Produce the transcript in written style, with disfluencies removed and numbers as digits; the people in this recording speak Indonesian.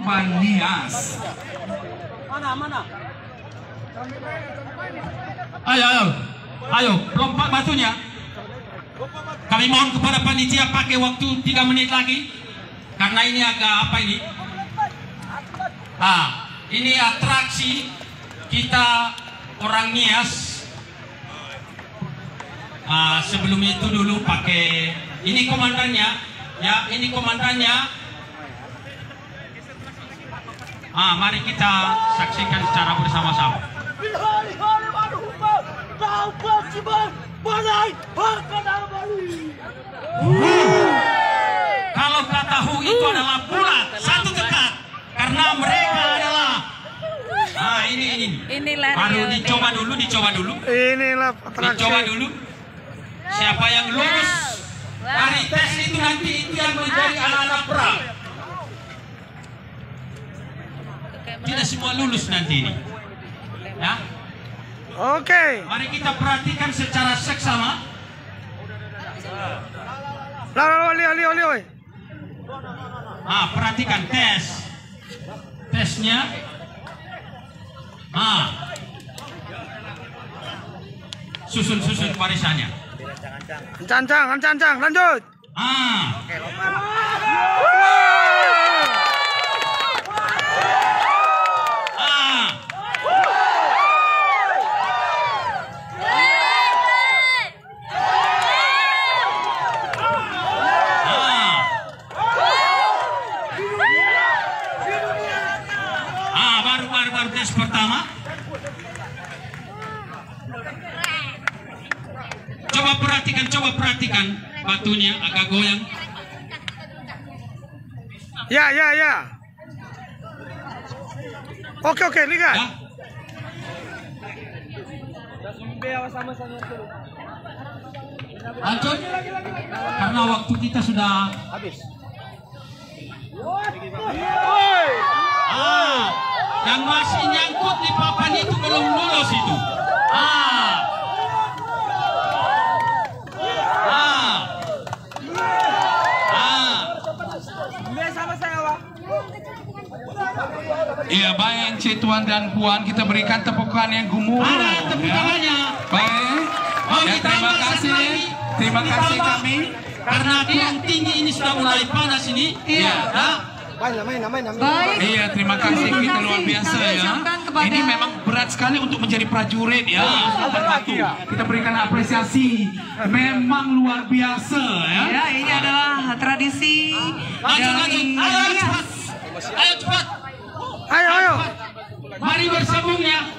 korban Nias. Mana? Ayo, lompat batunya. Kami mohon kepada panitia pakai waktu 3 menit lagi, karena ini agak apa ini? Ini atraksi kita orang Nias. Sebelum itu dulu pakai ini komandannya, ya ini komandannya. Mari kita saksikan secara bersama-sama. Kalau kata Hu itu adalah bulat, satu dekat, karena mereka adalah ini baru dicoba dulu. Inilah atraksi. Dicoba dulu. Siapa yang lulus dari tes itu nanti itu yang menjadi anak-anak perang. Tidak semua lulus nanti ini. Ya. Oke. Mari kita perhatikan secara seksama. Oli. Perhatikan tesnya. Susun barisannya. Kencang, lanjut. Baru tes pertama. Coba perhatikan batunya agak goyang. Ya. Oke, lihat. Ya. Lanjut. Karena waktu kita sudah habis. Yang masih nyangkut di papan itu belum lulus itu. Iya, baik Cik Tuan dan Puan, kita berikan tepukan yang gemuruh. Ada tepuk tangannya. Baik. Ya, terima kasih kami. Karena yang tinggi ini sudah mulai panas ini. Iya. Baik. Iya, terima kasih, kita luar biasa ya. Ini memang berat sekali untuk menjadi prajurit ya. Kita berikan apresiasi, memang luar biasa ya. Ya, ini adalah tradisi. Lanjut. Ayo cepat. Ayo. Mari bersambungnya.